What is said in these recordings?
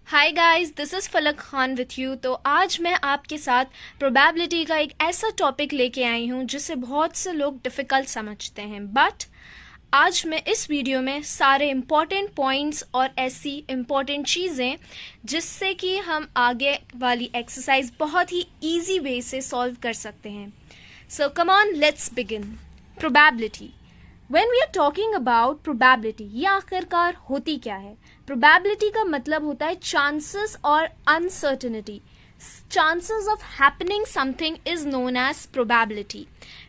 Hi guys, this is फलक Khan with you. तो आज मैं आपके साथ प्रोबेबिलिटी का एक ऐसा टॉपिक लेके आई हूँ जिसे बहुत से लोग डिफ़िकल्ट समझते हैं, बट आज मैं इस वीडियो में सारे इम्पॉर्टेंट पॉइंट्स और ऐसी इम्पॉर्टेंट चीज़ें जिससे कि हम आगे वाली एक्सरसाइज बहुत ही ईजी वे से सॉल्व कर सकते हैं। So come on, let's begin. Probability. When we are talking about probability, ये आखिरकार होती क्या है? Probability का मतलब होता है chances और uncertainty. Chances of happening something is known as probability.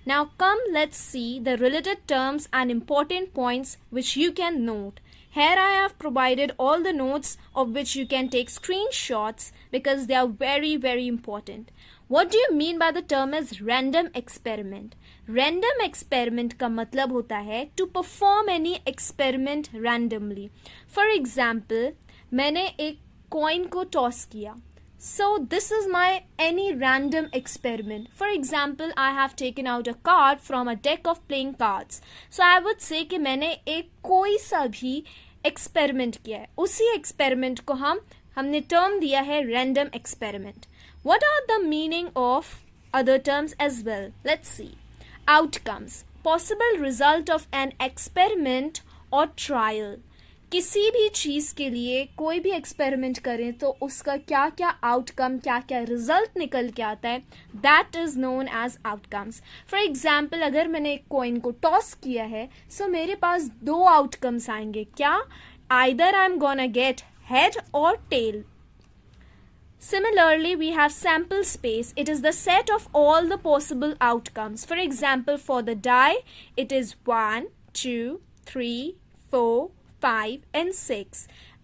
Now come, let's see the related terms and important points which you can note. Here I have provided all the notes of which you can take screenshots because they are very, very important. What do you mean by the term as random experiment? Random experiment का मतलब होता है to perform any experiment randomly. For example, मैंने एक coin को toss किया. So this is my any random experiment. For example, I have taken out a card from a deck of playing cards. So I would say कि मैंने एक कोई सा भी experiment किया है. उसी experiment को हमने term दिया है random experiment. What are the meaning of other terms as well? Let's see. Outcomes. Possible result of an experiment or trial. किसी भी चीज़ के लिए कोई भी एक्सपेरिमेंट करें तो उसका क्या क्या आउटकम, क्या क्या रिजल्ट निकल के आता है, that is known as outcomes. For example, अगर मैंने एक कॉइन को टॉस किया है सो मेरे पास दो आउटकम्स आएंगे. क्या? Either I am gonna get head और tell. Similarly, we have sample space. It is the set of all the possible outcomes. For example, for the die, it is 1, 2, 3, 4, 5 and 6.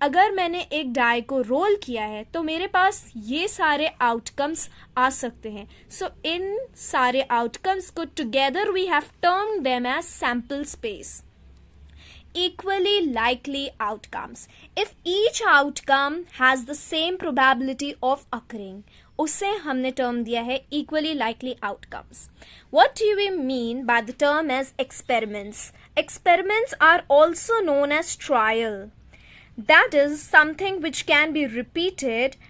अगर मैंने एक डाई को role किया है तो मेरे पास ये सारे आउटकम्स आ सकते हैं. सो इन सारे आउटकम्स को together we have termed them as sample space. Equally likely outcomes. If each outcome has the same probability of occurring, उसे हमने term दिया है equally likely outcomes. What do we mean by the term as experiments? Experiments are also known as trial. That is something which can be repeated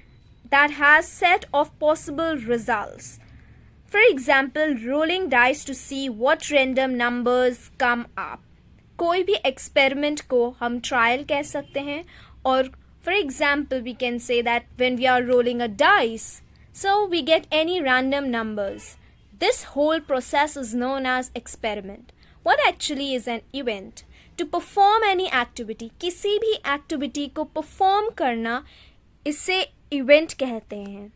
that has set of possible results. For example, rolling dice to see what random numbers come up. कोई भी experiment को हम trial कह सकते हैं. और for example we can say that when we are rolling a dice so we get any random numbers. This whole process is known as experiment. What actually is an event? To perform any activity. किसी भी activity को perform करना, इसे event कहते हैं.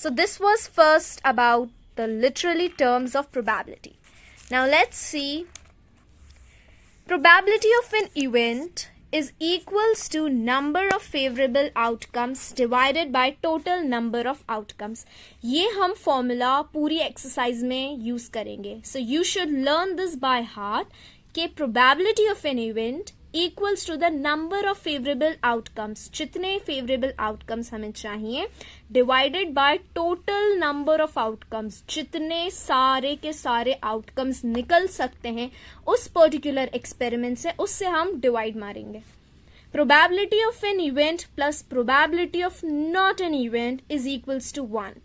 So this was first about the literally terms of probability. Now let's see. Probability of an event is equals to number of favorable outcomes divided by total number of outcomes. ये हम formula पूरी exercise में use करेंगे. So you should learn this by heart कि probability of an event equals to the number of favorable outcomes. जितने favorable outcomes हमें चाहिए divided by total number of outcomes. जितने सारे के सारे outcomes निकल सकते हैं उस particular experiment से, उससे हम divide मारेंगे. Probability of an event plus probability of not an event is equals to 1.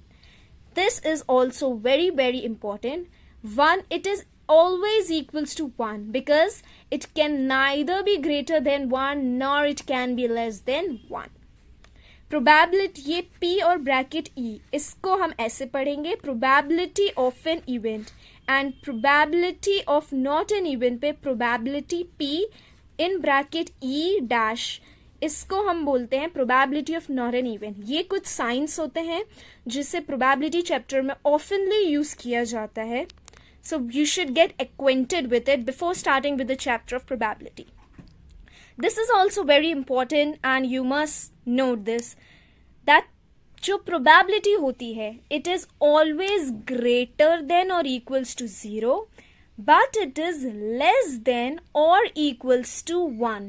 This is also very, very important. 1, it is always equals to 1 because it can neither be greater than 1 nor it can be less than 1. Probability, ये P और bracket E, इसको हम ऐसे पढ़ेंगे. Probability of an event and probability of not an event पे probability P in bracket E dash, इसको हम बोलते हैं probability of not an event. ये कुछ साइंस होते हैं जिसे probability चैप्टर में oftenly यूज किया जाता है. So you should get acquainted with it before starting with the chapter of probability. This is also very important and you must note this, that जो probability होती है it is always greater than or equals to 0 but it is less than or equals to 1.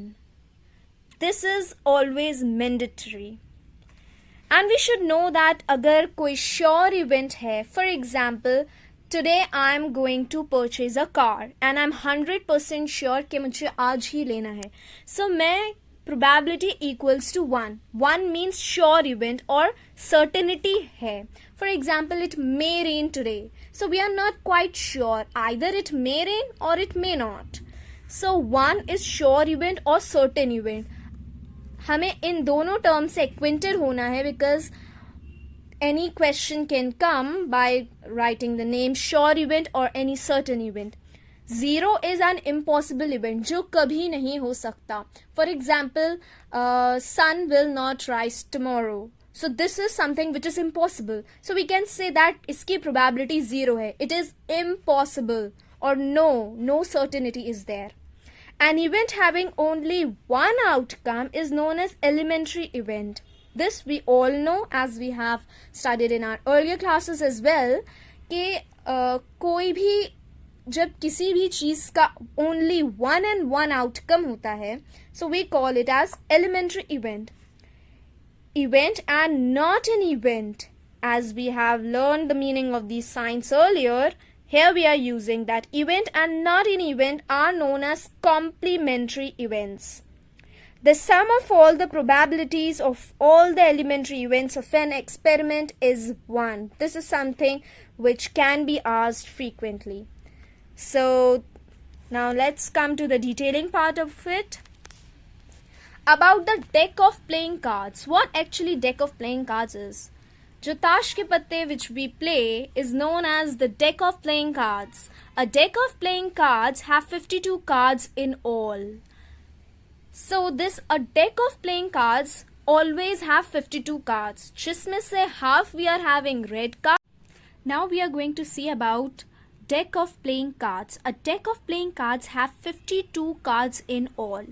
This is always mandatory. And we should know that अगर कोई sure event है, for example today I am going to purchase a car and I'm 100% sure कि मुझे आज ही लेना है. So मैं probability equals to 1. 1 means sure event or certainty है. For example, it may rain today. So we are not quite sure. Either it may rain or it may not. So 1 is sure event or certain event. हमें इन दोनों term से acquainted होना है because any question can come by writing the name sure event or any certain event. 0 is an impossible event जो कभी नहीं हो सकता. For example, sun will not rise tomorrow. So this is something which is impossible. So we can say that इसकी probability 0 है. It is impossible or no certainty is there. An event having only one outcome is known as elementary event. This we all know as we have studied in our earlier classes as well कि कोई भी जब किसी भी चीज का only one and one outcome होता है, so we call it as elementary event. Event and not an event. As we have learned the meaning of these signs earlier, here we are using that event and not an event are known as complementary events. The sum of all the probabilities of all the elementary events of an experiment is 1. This is something which can be asked frequently. So now let's come to the detailing part of it. About the deck of playing cards. What actually deck of playing cards is? जो ताश के पत्ते which we play is known as the deck of playing cards. A deck of playing cards have 52 cards in all. So a deck of playing cards always have 52 cards. जिसमें से half we are having red cards. Now we are going to see about deck of playing cards. A deck of playing cards have 52 cards in all.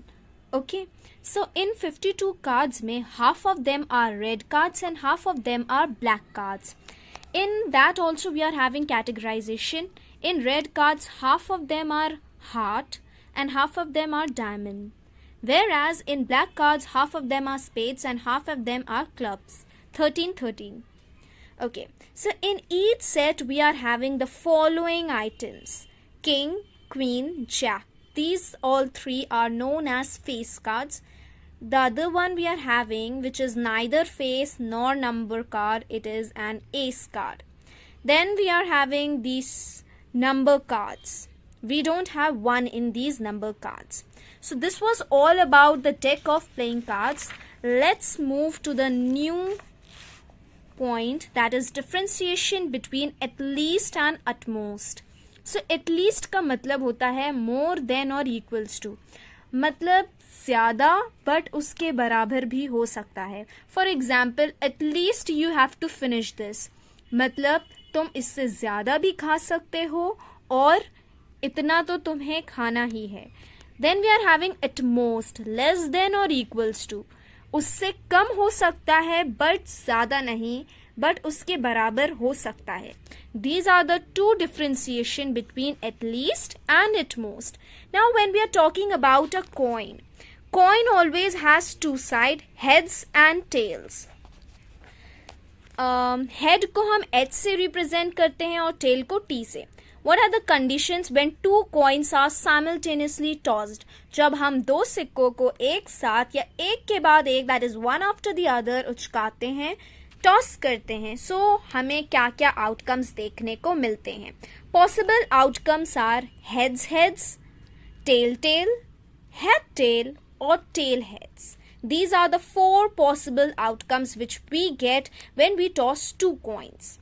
Okay. So in 52 cards में half of them are red cards and half of them are black cards. In that also we are having categorization. In red cards half of them are heart and half of them are diamond. Whereas in black cards half of them are spades and half of them are clubs. 13. Okay, so in each set we are having the following items: king, queen, jack. These all three are known as face cards. The other one we are having, which is neither face nor number card, it is an ace card. Then we are having these number cards. We don't have one in these number cards. So this was all about the deck of playing cards. Let's move to the new point, that is differentiation between at least and utmost. So at least का मतलब होता है more than or equals to. मतलब ज़्यादा but उसके बराबर भी हो सकता है. For example, at least you have to finish this. मतलब तुम इससे ज़्यादा भी खा सकते हो और इतना तो तुम्हें खाना ही है. Then we are having at most, less than or equals to. उससे कम हो सकता है but ज़्यादा नहीं, but उसके बराबर हो सकता है. These are the two differentiation between at least and at most. Now when we are talking about a coin always has two sides, heads and tails. Head को हम H से represent करते हैं और tail को T से. What are the conditions when two coins are simultaneously tossed? जब हम दो सिक्कों को एक साथ या एक के बाद एक, that is one after the other, उचकाते हैं, टॉस करते हैं, सो हमें क्या क्या आउटकम्स देखने को मिलते हैं. Possible outcomes are heads heads, tail tail, head tail और tail heads. These are the four possible outcomes which we get when we toss two coins.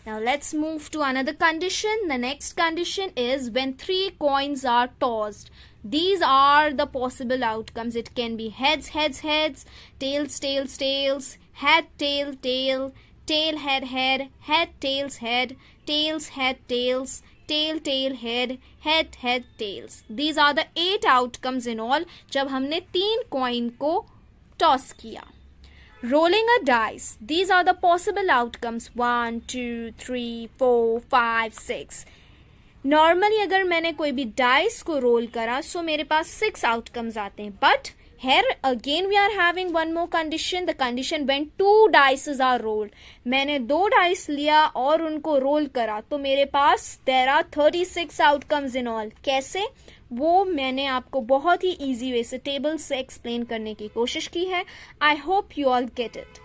Now let's move to another condition. The next condition is when three coins are tossed. These are the possible outcomes. It can be heads, heads, heads, tails, tails, tails, head, tail, tail, tail, head, head, head, tails, head, tails, head, tails, tail, tail, head, head, head, tails. These are the 8 outcomes in all जब हमने 3 coin को toss किया. Rolling a dice. These are the possible outcomes. 1, 2, 3, 4, 5, 6. Normally अगर मैंने कोई भी dice को roll करा, so मेरे पास 6 outcomes आते हैं. But here again we are having one more condition. The condition when 2 dices are rolled. मैंने 2 dice लिया और उनको roll करा, तो मेरे पास there are 36 outcomes in all. कैसे? वो मैंने आपको बहुत ही ईजी वे से टेबल से एक्सप्लेन करने की कोशिश की है. I hope you all get it.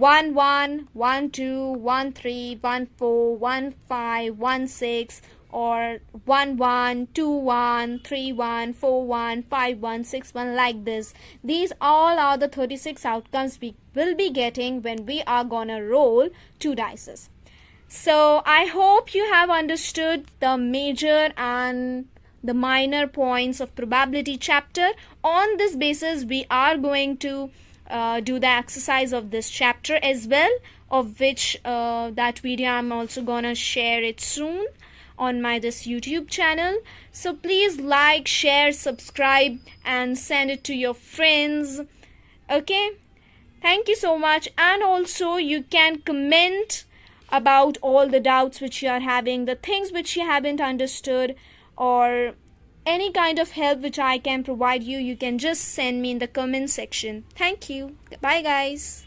1 1 1 2 1 3 1 4 1 5 1 6 or 1 1 2 1 3 1 4 1 5 1 6 1 like this. These all are the 36 outcomes we will be getting when we are gonna roll 2 dices. So I hope you have understood the major and the minor points of probability chapter. On this basis we are going to do the exercise of this chapter as well, of which that video I'm also gonna share it soon on my this YouTube channel. So please like, share, subscribe and send it to your friends. Okay, thank you so much. And also you can comment about all the doubts which you are having, the things which you haven't understood, or any kind of help which I can provide you. You can just send me in the comment section. Thank you. Bye guys.